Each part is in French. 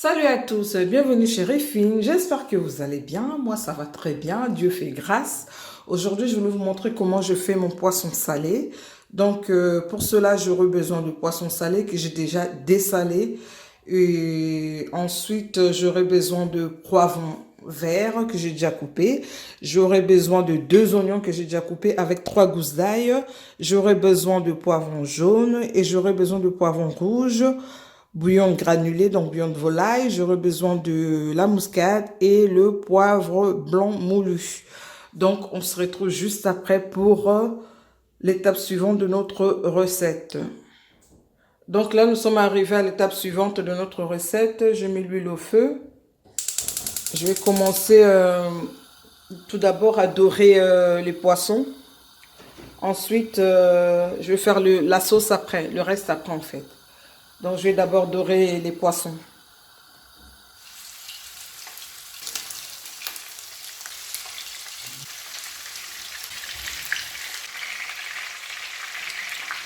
Salut à tous, bienvenue chez Réfine. J'espère que vous allez bien. Moi, ça va très bien. Dieu fait grâce. Aujourd'hui, je vais vous montrer comment je fais mon poisson salé. Donc, pour cela, j'aurai besoin de poisson salé que j'ai déjà dessalé. Et ensuite, j'aurai besoin de poivron vert que j'ai déjà coupé. J'aurai besoin de 2 oignons que j'ai déjà coupés avec 3 gousses d'ail. J'aurai besoin de poivron jaune et j'aurai besoin de poivron rouge, bouillon granulé, donc bouillon de volaille. J'aurai besoin de la muscade et le poivre blanc moulu. Donc, on se retrouve juste après pour l'étape suivante de notre recette. Donc là, nous sommes arrivés à l'étape suivante de notre recette. J'ai mis l'huile au feu. Je vais commencer tout d'abord à dorer les poissons. Ensuite, je vais faire la sauce après, le reste après en fait. Donc, je vais d'abord dorer les poissons.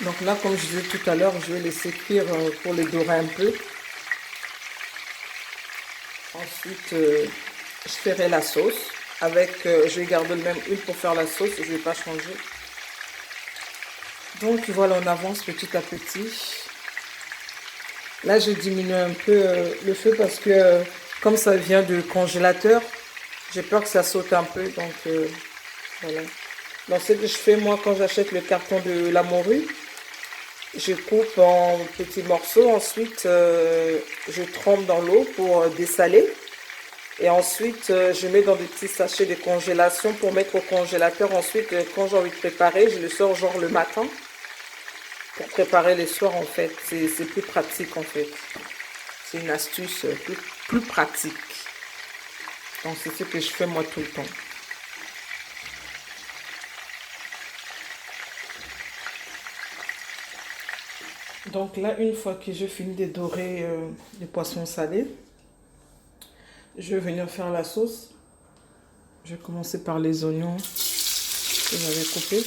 Donc là, comme je disais tout à l'heure, je vais laisser cuire pour les dorer un peu. Ensuite, je ferai la sauce. Je vais garder le même huile pour faire la sauce, je ne vais pas changer. Donc voilà, on avance petit à petit. Là, je diminue un peu le feu parce que comme ça vient du congélateur, j'ai peur que ça saute un peu. Donc voilà. Donc ce que je fais moi quand j'achète le carton de la morue, je coupe en petits morceaux. Ensuite, je trempe dans l'eau pour dessaler. Et ensuite, je mets dans des petits sachets de congélation pour mettre au congélateur. Ensuite, quand j'ai envie de préparer, je le sors genre le matin pour préparer les soirs en fait. C'est plus pratique en fait. C'est une astuce plus pratique. Donc, c'est ce que je fais moi tout le temps. Donc là, une fois que j'ai fini de dorer les poissons salés, je vais venir faire la sauce. Je vais commencer par les oignons que j'avais coupés.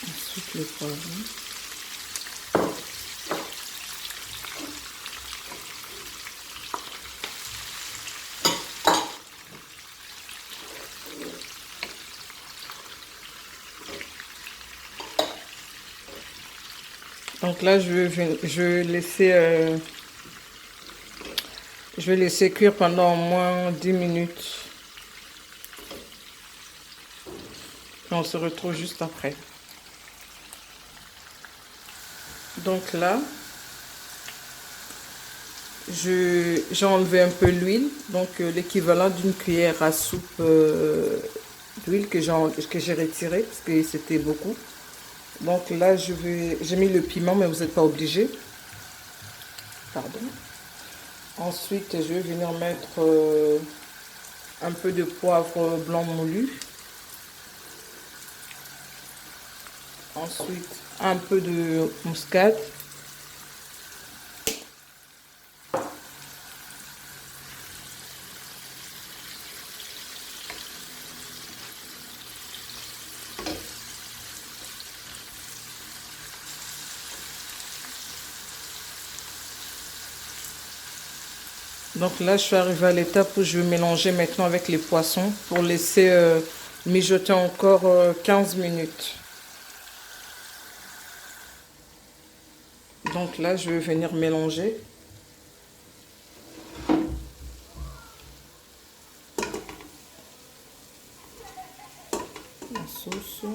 Ensuite, le poivron. Donc là, je vais laisser cuire pendant au moins 10 minutes. Et on se retrouve juste après. Donc là, j'ai enlevé un peu l'huile, donc l'équivalent d'une cuillère à soupe d'huile que j'ai retiré parce que c'était beaucoup. Donc là, j'ai mis le piment, mais vous n'êtes pas obligé. Pardon. Ensuite, je vais venir mettre un peu de poivre blanc moulu. Ensuite, un peu de muscade. Donc là, je suis arrivée à l'étape où je vais mélanger maintenant avec les poissons pour laisser mijoter encore 15 minutes. Donc là, je vais venir mélanger. La sauce.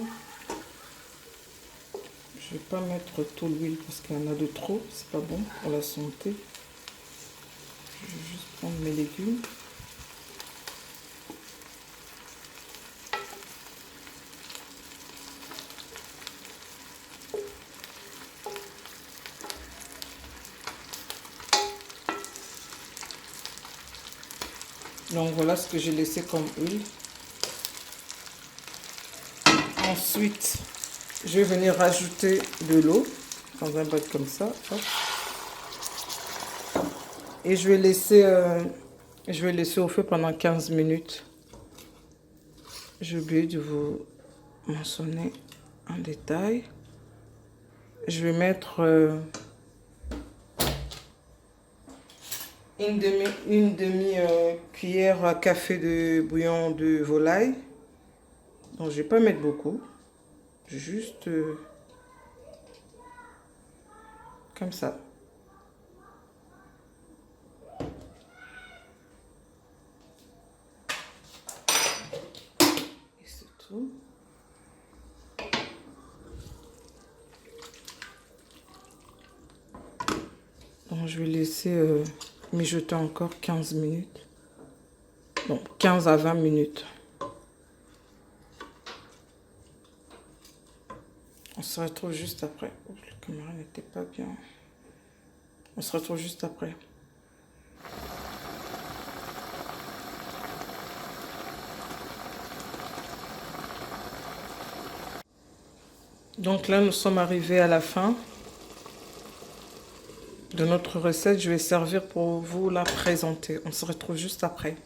Je vais pas mettre tout l'huile parce qu'il y en a de trop. C'est pas bon pour la santé. Je vais juste prendre mes légumes. Donc voilà ce que j'ai laissé comme huile. Ensuite, Je vais venir rajouter de l'eau dans un bol comme ça. Hop. Et je vais laisser au feu pendant 15 minutes. J'ai oublié de vous mentionner en détail. Je vais mettre une demi cuillère à café de bouillon de volaille. Donc je ne vais pas mettre beaucoup. Juste comme ça. Et c'est tout. Donc je vais laisser mijoter encore 15 minutes. Bon, 15 à 20 minutes. On se retrouve juste après. Oh, la caméra n'était pas bien. On se retrouve juste après. Donc là, nous sommes arrivés à la fin de notre recette. Je vais servir pour vous la présenter. On se retrouve juste après.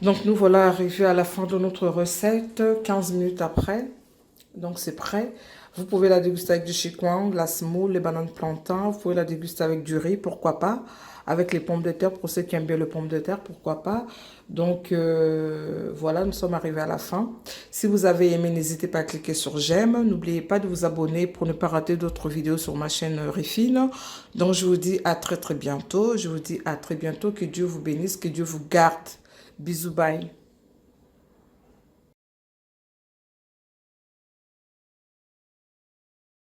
Donc nous voilà arrivés à la fin de notre recette, 15 minutes après. Donc c'est prêt. Vous pouvez la déguster avec du chikwang, la semoule, les bananes plantains. Vous pouvez la déguster avec du riz, pourquoi pas. Avec les pommes de terre, pour ceux qui aiment bien les pommes de terre, pourquoi pas. Donc voilà, nous sommes arrivés à la fin. Si vous avez aimé, n'hésitez pas à cliquer sur j'aime. N'oubliez pas de vous abonner pour ne pas rater d'autres vidéos sur ma chaîne Rifine. Donc je vous dis à très bientôt. Je vous dis à très bientôt. Que Dieu vous bénisse, que Dieu vous garde. Bisous, bye.